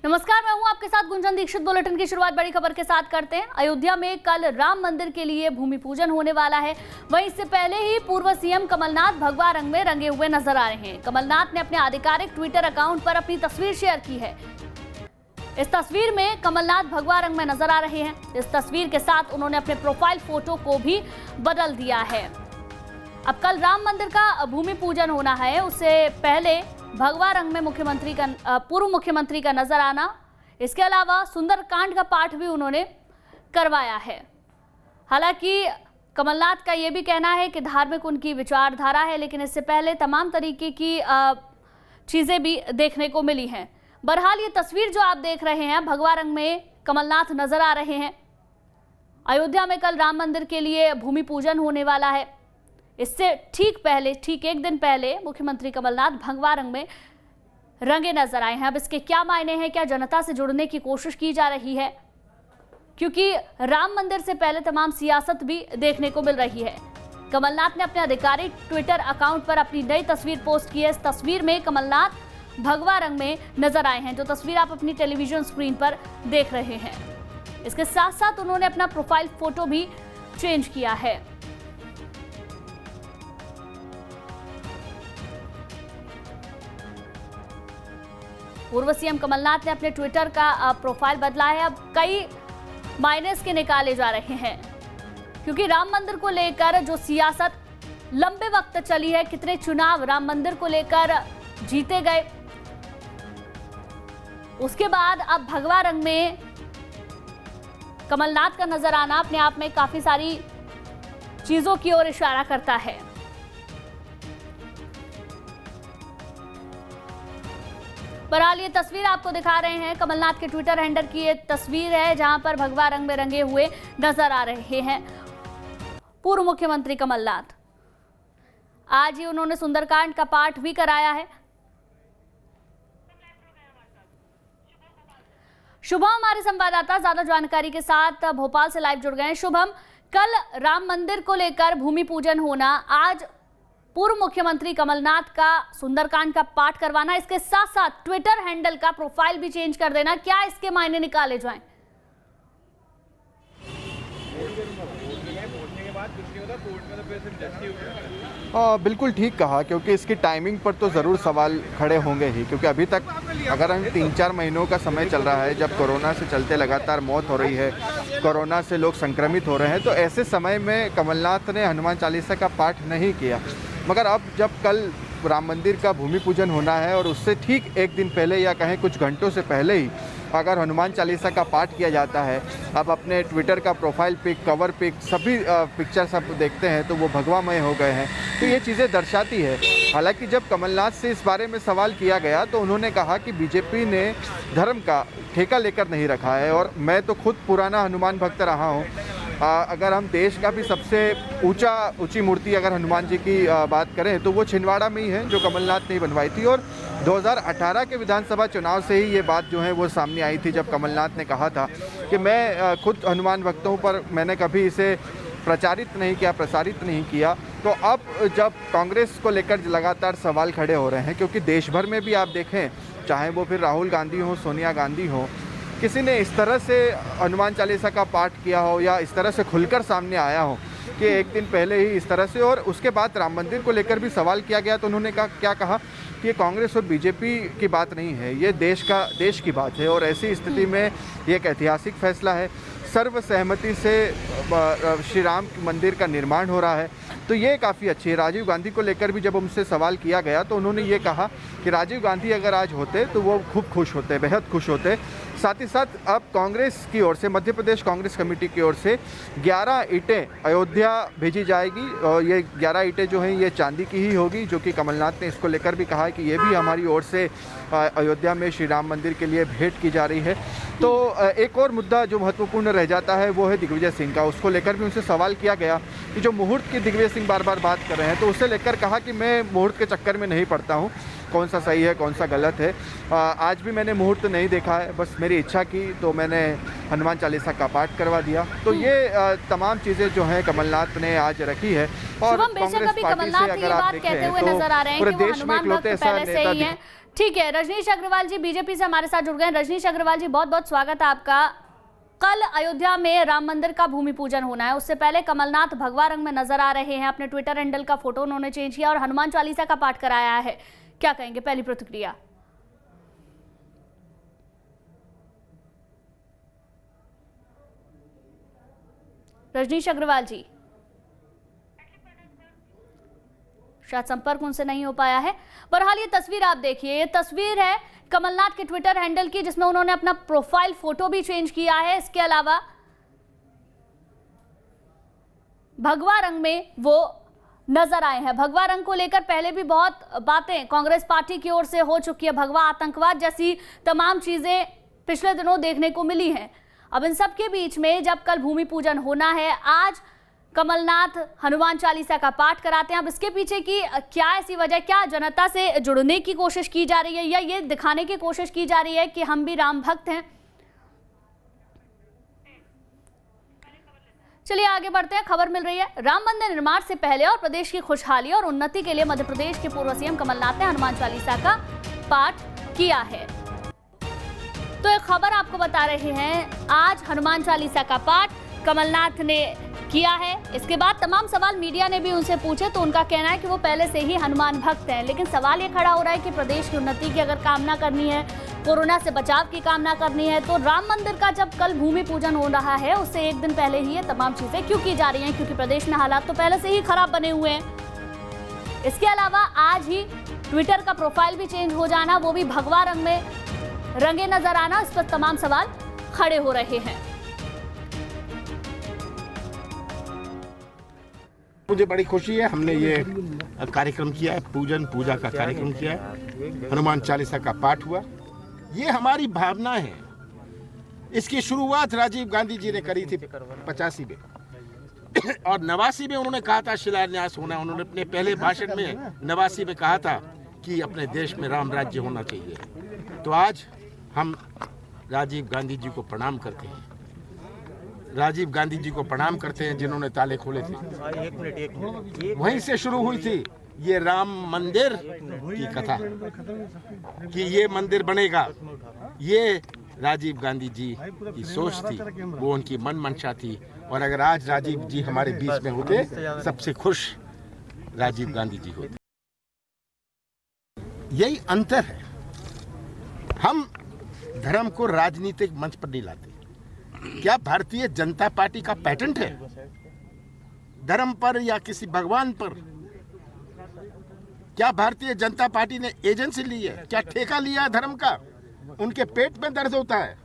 नमस्कार, मैं हूं आपके साथ गुंजन दीक्षित। बुलेटिन की शुरुआत बड़ी खबर के साथ करते हैं। अयोध्या में कल राम मंदिर के लिए भूमि पूजन होने वाला है। वहीं इससे पहले ही पूर्व सीएम कमलनाथ भगवा रंग में रंगे हुए नजर आ रहे हैं। कमलनाथ ने अपने आधिकारिक ट्विटर अकाउंट पर अपनी तस्वीर शेयर की है। इस तस्वीर में कमलनाथ भगवा रंग में नजर आ रहे हैं। इस तस्वीर के साथ उन्होंने अपने प्रोफाइल फोटो को भी बदल दिया है। अब कल राम मंदिर का भूमि पूजन होना है, उससे पहले भगवा रंग में पूर्व मुख्यमंत्री का नजर आना, इसके अलावा सुंदरकांड का पाठ भी उन्होंने करवाया है। हालांकि कमलनाथ का यह भी कहना है कि धार्मिक उनकी विचारधारा है, लेकिन इससे पहले तमाम तरीके की चीजें भी देखने को मिली हैं। बहरहाल ये तस्वीर जो आप देख रहे हैं, भगवा रंग में कमलनाथ नजर आ रहे हैं। अयोध्या में कल राम मंदिर के लिए भूमि पूजन होने वाला है। इससे ठीक एक दिन पहले मुख्यमंत्री कमलनाथ भगवा रंग में रंगे नजर आए हैं। अब इसके क्या मायने हैं, क्या जनता से जुड़ने की कोशिश की जा रही है, क्योंकि राम मंदिर से पहले तमाम सियासत भी देखने को मिल रही है। कमलनाथ ने अपने आधिकारिक ट्विटर अकाउंट पर अपनी नई तस्वीर पोस्ट की है। इस तस्वीर में कमलनाथ भगवा रंग में नजर आए हैं, जो तस्वीर आप अपनी टेलीविजन स्क्रीन पर देख रहे हैं। इसके साथ साथ उन्होंने अपना प्रोफाइल फोटो भी चेंज किया है। पूर्व सीएम कमलनाथ ने अपने ट्विटर का प्रोफाइल बदला है। अब कई मायने इसके निकाले जा रहे हैं, क्योंकि राम मंदिर को लेकर जो सियासत लंबे वक्त चली है, कितने चुनाव राम मंदिर को लेकर जीते गए, उसके बाद अब भगवा रंग में कमलनाथ का नजर आना अपने आप में काफी सारी चीजों की ओर इशारा करता है। बहरहाल ये तस्वीर आपको दिखा रहे हैं, कमलनाथ के ट्विटर हैंडल की ये तस्वीर है, जहां पर भगवा रंग में रंगे हुए नजर आ रहे हैं पूर्व मुख्यमंत्री कमलनाथ। आज ही उन्होंने सुंदरकांड का पाठ भी कराया है। शुभम हमारे संवाददाता ज्यादा जानकारी के साथ भोपाल से लाइव जुड़ गए हैं। शुभम, कल राम मंदिर को लेकर भूमि पूजन होना, आज पूर्व मुख्यमंत्री कमलनाथ का सुंदरकांड का पाठ करवाना, इसके साथ साथ ट्विटर हैंडल का प्रोफाइल भी चेंज कर देना, क्या इसके मायने निकाले जाएं? बिल्कुल ठीक कहा, क्योंकि इसकी टाइमिंग पर तो ज़रूर सवाल खड़े होंगे ही, क्योंकि अभी तक अगर हम 3-4 महीनों का समय चल रहा है, जब कोरोना से चलते लगातार मौत हो रही है, कोरोना से लोग संक्रमित हो रहे हैं, तो ऐसे समय में कमलनाथ ने हनुमान चालीसा का पाठ नहीं किया। मगर अब जब कल राम मंदिर का भूमि पूजन होना है और उससे ठीक एक दिन पहले या कहें कुछ घंटों से पहले ही अगर हनुमान चालीसा का पाठ किया जाता है, अब अपने ट्विटर का प्रोफाइल पिक, कवर पिक, सभी पिक्चर सब देखते हैं तो वो भगवामय हो गए हैं। तो ये चीज़ें दर्शाती है। हालांकि जब कमलनाथ से इस बारे में सवाल किया गया तो उन्होंने कहा कि बीजेपी ने धर्म का ठेका लेकर नहीं रखा है, और मैं तो खुद पुराना हनुमान भक्त रहा हूँ। अगर हम देश का भी सबसे ऊंची मूर्ति अगर हनुमान जी की बात करें तो वो छिंदवाड़ा में ही है, जो कमलनाथ ने बनवाई थी। और 2018 के विधानसभा चुनाव से ही ये बात जो है वो सामने आई थी, जब कमलनाथ ने कहा था कि मैं खुद हनुमान भक्त हूँ, पर मैंने कभी इसे प्रचारित नहीं किया, प्रसारित नहीं किया। तो अब जब कांग्रेस को लेकर लगातार सवाल खड़े हो रहे हैं, क्योंकि देश भर में भी आप देखें, चाहे वो फिर राहुल गांधी हो, सोनिया गांधी हो, किसी ने इस तरह से हनुमान चालीसा का पाठ किया हो या इस तरह से खुलकर सामने आया हो कि एक दिन पहले ही इस तरह से, और उसके बाद राम मंदिर को लेकर भी सवाल किया गया तो उन्होंने क्या कहा कि ये कांग्रेस और बीजेपी की बात नहीं है, ये देश की बात है। और ऐसी स्थिति में ये एक ऐतिहासिक फैसला है, सर्वसहमति से श्री राम मंदिर का निर्माण हो रहा है, तो ये काफ़ी अच्छी है। राजीव गांधी को लेकर भी जब उनसे सवाल किया गया तो उन्होंने ये कहा कि राजीव गांधी अगर आज होते तो वो खूब खुश होते, बेहद खुश होते। साथ ही साथ अब कांग्रेस की ओर से, मध्य प्रदेश कांग्रेस कमेटी की ओर से 11 ईंटें अयोध्या भेजी जाएगी, और ये 11 ईंटें जो हैं ये चांदी की ही होगी, जो कि कमलनाथ ने इसको लेकर भी कहा है कि ये भी हमारी ओर से अयोध्या में श्री राम मंदिर के लिए भेंट की जा रही है। तो एक और मुद्दा जो महत्वपूर्ण रह जाता है वो है दिग्विजय सिंह का। उसको लेकर भी उनसे सवाल किया गया कि जो मुहूर्त की दिग्विजय सिंह बार बार बात कर रहे हैं, तो उससे लेकर कहा कि मैं मुहूर्त के चक्कर में नहीं पड़ता हूँ, कौन सा सही है कौन सा गलत है। आज भी मैंने मुहूर्त नहीं देखा है, बस मेरी इच्छा की तो मैंने हनुमान चालीसा का पाठ करवा दिया। तो ये तमाम चीज़ें जो हैं कमलनाथ ने आज रखी है। और कांग्रेस पार्टी से अगर आप देखें तो पूरे देश में इकलौते ऐसा नेता ठीक है, रजनीश अग्रवाल जी बीजेपी से हमारे साथ जुड़ गए हैं। रजनीश अग्रवाल जी, बहुत बहुत स्वागत है आपका। कल अयोध्या में राम मंदिर का भूमि पूजन होना है, उससे पहले कमलनाथ भगवा रंग में नजर आ रहे हैं। अपने ट्विटर हैंडल का फोटो उन्होंने चेंज किया और हनुमान चालीसा का पाठ कराया है। क्या कहेंगे, पहली प्रतिक्रिया? रजनीश अग्रवाल जी, शायद संपर्क उनसे नहीं हो पाया है। बहरहाल ये तस्वीर आप देखिए, ये तस्वीर है कमलनाथ के ट्विटर हैंडल की, जिसमें उन्होंने अपना प्रोफाइल फोटो भी चेंज किया है। इसके अलावा भगवा रंग में वो नजर आए हैं। भगवा रंग को लेकर पहले भी बहुत बातें कांग्रेस पार्टी की ओर से हो चुकी है। भगवा आतंकवाद जैसी तमाम चीजें पिछले दिनों देखने को मिली हैं। अब इन सब के बीच में जब कल भूमि पूजन होना है, आज कमलनाथ हनुमान चालीसा का पाठ कराते हैं। अब इसके पीछे की क्या ऐसी वजह, क्या जनता से जुड़ने की कोशिश की जा रही है या ये दिखाने की कोशिश की जा रही है कि हम भी राम भक्त हैं? चलिए आगे बढ़ते हैं। खबर मिल रही है, राम मंदिर निर्माण से पहले और प्रदेश की खुशहाली और उन्नति के लिए मध्य प्रदेश के पूर्व सीएम कमलनाथ ने हनुमान चालीसा का पाठ किया है। तो एक खबर आपको बता रहे हैं, आज हनुमान चालीसा का पाठ कमलनाथ ने किया है। इसके बाद तमाम सवाल मीडिया ने भी उनसे पूछे, तो उनका कहना है कि वो पहले से ही हनुमान भक्त हैं। लेकिन सवाल ये खड़ा हो रहा है कि प्रदेश की उन्नति की अगर कामना करनी है, कोरोना से बचाव की कामना करनी है, तो राम मंदिर का जब कल भूमि पूजन हो रहा है, उससे एक दिन पहले ही ये तमाम चीजें क्यों की जा रही हैं? क्योंकि प्रदेश में हालात तो पहले से ही खराब बने हुए हैं। इसके अलावा आज ही ट्विटर का प्रोफाइल भी चेंज हो जाना, वो भी भगवा रंग में रंगे नजर आना, इस पर तमाम सवाल खड़े हो रहे हैं। मुझे बड़ी खुशी है, हमने ये कार्यक्रम किया है, पूजा का कार्यक्रम किया है, हनुमान चालीसा का पाठ हुआ। ये हमारी भावना है। इसकी शुरुआत राजीव गांधी जी ने करी थी 85 में और 89 में उन्होंने कहा था शिलान्यास होना। उन्होंने अपने पहले भाषण में 89 में कहा था कि अपने देश में राम राज्य होना चाहिए। तो आज हम राजीव गांधी जी को प्रणाम करते हैं, राजीव गांधी जी को प्रणाम करते हैं जिन्होंने ताले खोले थे। वहीं से शुरू हुई थी ये राम मंदिर की कथा कि ये मंदिर बनेगा। ये राजीव गांधी जी की सोच थी, वो उनकी मन मंशा थी। और अगर आज राजीव जी हमारे बीच में होते, सबसे खुश राजीव गांधी जी होते। यही अंतर है, हम धर्म को राजनीतिक मंच पर नहीं लाते। क्या भारतीय जनता पार्टी का पेटेंट है धर्म पर या किसी भगवान पर? क्या भारतीय जनता पार्टी ने एजेंसी ली है? क्या ठेका लिया है धर्म का? उनके पेट में दर्द होता है,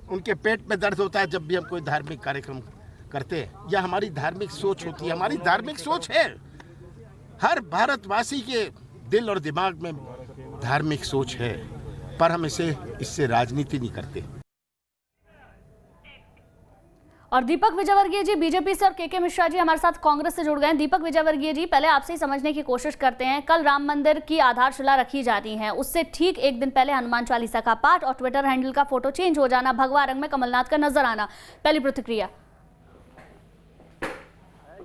उनके पेट में दर्द होता है जब भी हम कोई धार्मिक कार्यक्रम करते हैं या हमारी धार्मिक सोच होती है। हमारी धार्मिक सोच है, हर भारतवासी के दिल और दिमाग में धार्मिक सोच है, पर हम इससे राजनीति नहीं करते। और दीपक विजयवर्गीय जी बीजेपी से और के मिश्रा जी हमारे साथ कांग्रेस से जुड़ गए हैं। दीपक विजयवर्गीय जी, पहले आपसे ही समझने की कोशिश करते हैं, कल राम मंदिर की आधारशिला रखी जाती है, उससे ठीक एक दिन पहले हनुमान चालीसा का पाठ और ट्विटर हैंडल का फोटो चेंज हो जाना, भगवा रंग में कमलनाथ का नजर आना, पहली प्रतिक्रिया?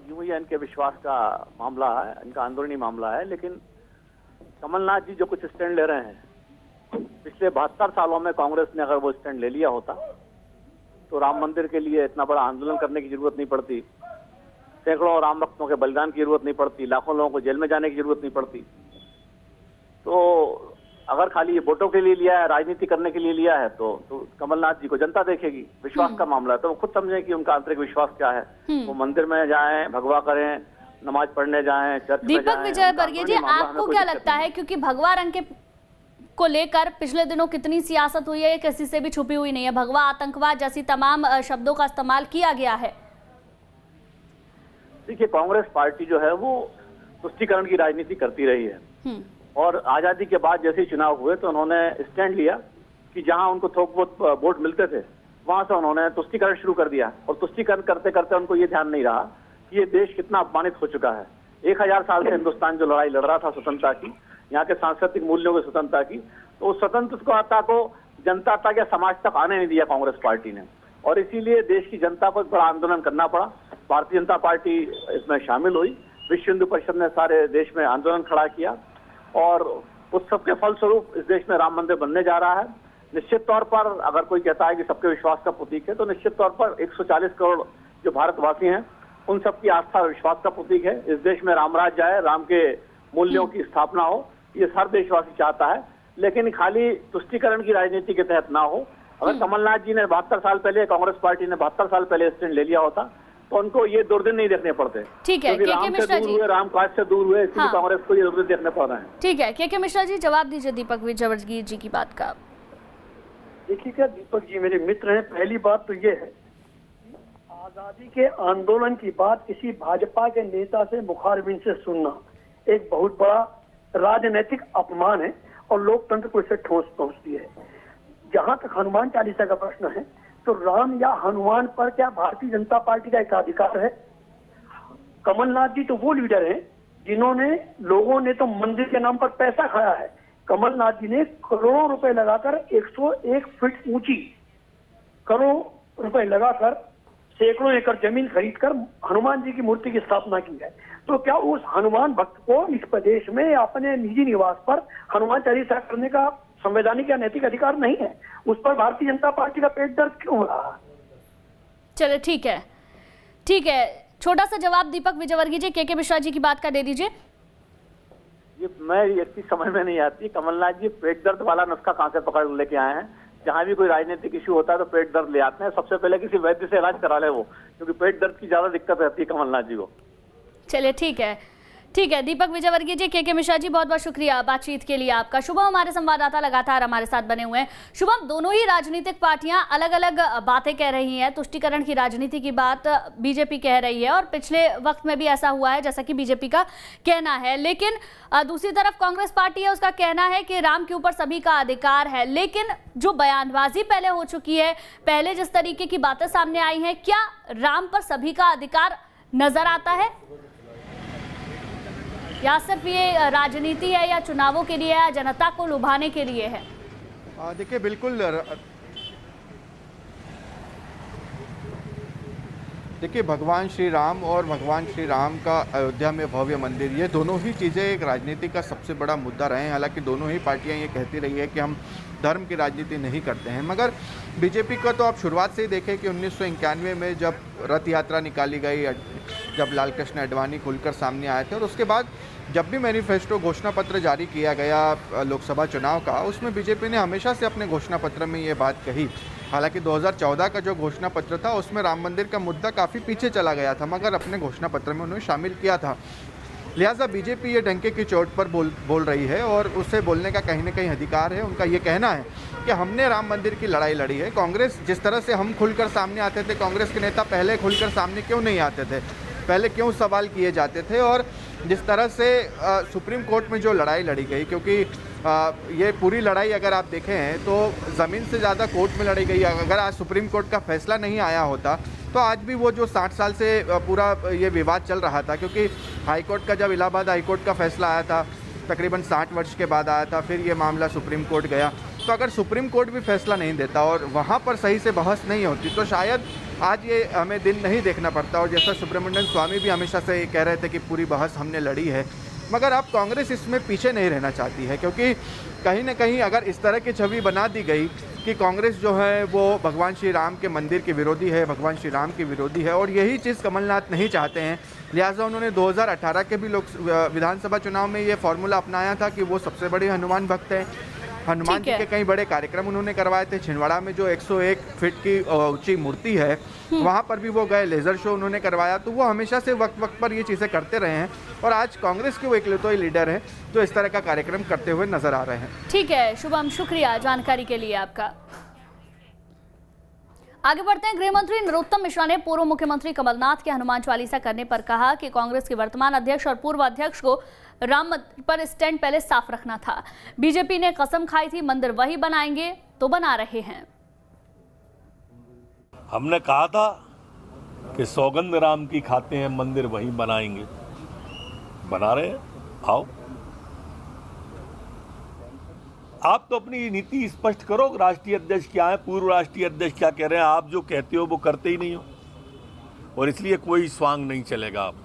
यूं ही इनके विश्वास का मामला है, इनका अंदरूनी मामला है। लेकिन कमलनाथ जी जो कुछ स्टैंड ले रहे हैं, पिछले 72 सालों में कांग्रेस ने अगर वो स्टैंड ले लिया होता तो राम मंदिर के लिए इतना बड़ा आंदोलन करने की जरूरत नहीं पड़ती, सैकड़ों राम भक्तों के बलिदान की जरूरत नहीं पड़ती, लाखों लोगों को जेल में जाने की जरूरत नहीं पड़ती। तो अगर खाली ये वोटों के लिए लिया है, राजनीति करने के लिए लिया है, तो कमलनाथ जी को जनता देखेगी। विश्वास का मामला है, तो वो खुद समझे कि उनका आंतरिक विश्वास क्या है। वो मंदिर में जाएं, भगवा करें, नमाज पढ़ने जाएं, चर्च में जाएं। दीपक विजयवर्गीय जी, आपको क्या लगता है, क्योंकि भगवा रंग के को लेकर पिछले दिनों कितनी सियासत हुई है, किसी से भी छुपी हुई नहीं है, भगवा आतंकवाद जैसी तमाम शब्दों का इस्तेमाल किया गया है? देखिए, कांग्रेस पार्टी जो है वो तुष्टीकरण की राजनीति करती रही है और आजादी के बाद जैसे ही चुनाव हुए तो उन्होंने स्टैंड लिया कि जहां उनको थोक बहुत वोट मिलते थे वहां से उन्होंने तुष्टीकरण शुरू कर दिया। और तुष्टीकरण करते करते उनको ये ध्यान नहीं रहा कि ये देश कितना अपमानित हो चुका है। 1000 साल से हिंदुस्तान जो लड़ाई लड़ रहा था स्वतंत्रता की, यहाँ के सांस्कृतिक मूल्यों की स्वतंत्रता की, तो उस स्वतंत्रता को जनता तक या समाज तक आने नहीं दिया कांग्रेस पार्टी ने। और इसीलिए देश की जनता को एक बड़ा आंदोलन करना पड़ा। भारतीय जनता पार्टी इसमें शामिल हुई, विश्व हिंदू परिषद ने सारे देश में आंदोलन खड़ा किया और उस सब के फलस्वरूप इस देश में राम मंदिर बनने जा रहा है। निश्चित तौर पर अगर कोई कहता है कि सबके विश्वास का प्रतीक है, तो निश्चित तौर पर 140 करोड़ जो भारतवासी हैं उन सबकी आस्था और विश्वास का प्रतीक है। इस देश में राम राज्य आए, राम के मूल्यों की स्थापना हो, ये हर देशवासी चाहता है, लेकिन खाली तुष्टीकरण की राजनीति के तहत ना हो। अगर कमलनाथ जी ने 72 साल पहले, कांग्रेस पार्टी ने 72 साल पहले स्टैंड ले लिया होता तो उनको ये दुर्दिन नहीं देखने पड़ते। ठीक है, क्योंकि के.के. राम से मिश्रा दूर जी, हुए, राम काज से दूर हुए, इसलिए कांग्रेस को ये दुर्दिन देखने पड़ रहे हैं। ठीक है, के.के. मिश्रा जी जवाब दीजिए दीपक विजयवर्गीय जी की बात का। देखिएगा दीपक जी मेरे मित्र हैं। पहली बात तो ये है, आजादी के आंदोलन की बात किसी भाजपा के नेता से मुखारबिन से सुनना एक बहुत बड़ा राजनीतिक अपमान है और लोकतंत्र को इससे ठोस पहुंचती है। जहां तक हनुमान चालीसा का प्रश्न है, तो राम या हनुमान पर क्या भारतीय जनता पार्टी का एकाधिकार है? कमलनाथ जी तो वो लीडर हैं जिन्होंने, लोगों ने तो मंदिर के नाम पर पैसा खाया है। कमलनाथ जी ने करोड़ों रुपए लगाकर 101 फीट ऊंची, करोड़ों रुपए लगाकर सैकड़ों एकड़ जमीन खरीदकर हनुमान जी की मूर्ति की स्थापना की है। तो क्या उस हनुमान भक्त को इस प्रदेश में अपने निजी निवास पर हनुमान चालीसा करने का संवैधानिक या नैतिक अधिकार नहीं है? उस पर भारतीय जनता पार्टी का पेट दर्द क्यों हो रहा है? चले ठीक है, ठीक है, छोटा सा जवाब दीपक विजयवर्गीय जी के.के. मिश्रा जी की बात का दे दीजिए। ये मैं ये चीज समझ में नहीं आती, कमलनाथ जी पेट दर्द वाला नुस्खा कहां से पकड़ लेके आए हैं? जहां भी कोई राजनीतिक इश्यू होता है तो पेट दर्द ले आते हैं। सबसे पहले किसी वैद्य से इलाज करा ले वो, क्योंकि पेट दर्द की ज्यादा दिक्कत रहती है कमलनाथ जी को। चलिए ठीक है, ठीक है, दीपक विजयवर्गीय जी, के.के. मिश्रा जी, बहुत बहुत शुक्रिया बातचीत के लिए आपका। शुभम हमारे संवाददाता लगातार हमारे साथ बने हुए हैं। शुभम, दोनों ही राजनीतिक पार्टियां अलग अलग बातें कह रही हैं। तुष्टीकरण की राजनीति की बात बीजेपी कह रही है और पिछले वक्त में भी ऐसा हुआ है जैसा कि बीजेपी का कहना है, लेकिन दूसरी तरफ कांग्रेस पार्टी है, उसका कहना है कि राम के ऊपर सभी का अधिकार है। लेकिन जो बयानबाजी पहले हो चुकी है, पहले जिस तरीके की बातें सामने आई हैं, क्या राम पर सभी का अधिकार नजर आता है या सिर्फ ये राजनीति है या चुनावों के लिए है, जनता को लुभाने के लिए है? देखिए बिल्कुल, देखिए भगवान श्री राम और भगवान श्री राम का अयोध्या में भव्य मंदिर, ये दोनों ही चीज़ें एक राजनीति का सबसे बड़ा मुद्दा रहे हैं। हालांकि दोनों ही पार्टियां ये कहती रही है कि हम धर्म की राजनीति नहीं करते हैं, मगर बीजेपी का तो आप शुरुआत से ही देखें कि 1991 में जब रथ यात्रा निकाली गई, जब लाल कृष्ण आडवाणी खुलकर सामने आए थे, और उसके बाद जब भी मैनिफेस्टो घोषणा पत्र जारी किया गया लोकसभा चुनाव का, उसमें बीजेपी ने हमेशा से अपने घोषणा पत्र में ये बात कही। हालांकि 2014 का जो घोषणा पत्र था उसमें राम मंदिर का मुद्दा काफ़ी पीछे चला गया था, मगर अपने घोषणा पत्र में उन्होंने शामिल किया था। लिहाजा बीजेपी ये डंके की चोट पर बोल रही है और उससे बोलने का कहीं ना कहीं अधिकार है। उनका ये कहना है कि हमने राम मंदिर की लड़ाई लड़ी है। कांग्रेस, जिस तरह से हम खुलकर सामने आते थे, कांग्रेस के नेता पहले खुलकर सामने क्यों नहीं आते थे, पहले क्यों सवाल किए जाते थे? और जिस तरह से सुप्रीम कोर्ट में जो लड़ाई लड़ी गई, क्योंकि ये पूरी लड़ाई अगर आप देखें तो ज़मीन से ज़्यादा कोर्ट में लड़ी गई। अगर आज सुप्रीम कोर्ट का फैसला नहीं आया होता तो आज भी वो जो 60 साल से पूरा ये विवाद चल रहा था, क्योंकि हाईकोर्ट का जब इलाहाबाद हाईकोर्ट का फैसला आया था तकरीबन 60 वर्ष के बाद आया था, फिर ये मामला सुप्रीम कोर्ट गया। तो अगर सुप्रीम कोर्ट भी फैसला नहीं देता और वहाँ पर सही से बहस नहीं होती तो शायद आज ये हमें दिन नहीं देखना पड़ता। और जैसा सुब्रमण्यम स्वामी भी हमेशा से ये कह रहे थे कि पूरी बहस हमने लड़ी है, मगर अब कांग्रेस इसमें पीछे नहीं रहना चाहती है, क्योंकि कहीं ना कहीं अगर इस तरह की छवि बना दी गई कि कांग्रेस जो है वो भगवान श्री राम के मंदिर के विरोधी है, भगवान श्री राम की विरोधी है, और यही चीज़ कमलनाथ नहीं चाहते हैं। लिहाजा उन्होंने 2018 के भी विधानसभा चुनाव में ये फॉर्मूला अपनाया था कि वो सबसे बड़े हनुमान भक्त हैं। हनुमान जी के कई बड़े कार्यक्रम उन्होंने करवाए थे। छिंदवाड़ा में जो 101 फीट की ऊंची मूर्ति है वहाँ पर भी वो गए, लेज़र शो उन्होंने करवाया। तो वो हमेशा से वक्त वक्त पर ये चीज़ें करते रहे हैं और आज कांग्रेस के वो इकलौते लीडर हैं जो इस तरह का कार्यक्रम करते हुए नजर आ रहे हैं। ठीक है शुभम, शुक्रिया जानकारी के लिए आपका। आगे बढ़ते हैं। गृह मंत्री नरोत्तम मिश्रा ने पूर्व मुख्यमंत्री कमलनाथ के हनुमान चालीसा करने पर कहा कि कांग्रेस के वर्तमान अध्यक्ष और पूर्व अध्यक्ष को राम मंदिर पर स्टैंड पहले साफ रखना था। बीजेपी ने कसम खाई थी मंदिर वही बनाएंगे तो बना रहे हैं। हमने कहा था कि सौगंध राम की खाते हैं, मंदिर वही बनाएंगे, बना रहे हैं। आओ, आप तो अपनी नीति स्पष्ट करो। राष्ट्रीय अध्यक्ष क्या है, पूर्व राष्ट्रीय अध्यक्ष क्या कह रहे हैं? आप जो कहते हो वो करते ही नहीं हो, और इसलिए कोई स्वांग नहीं चलेगा। आप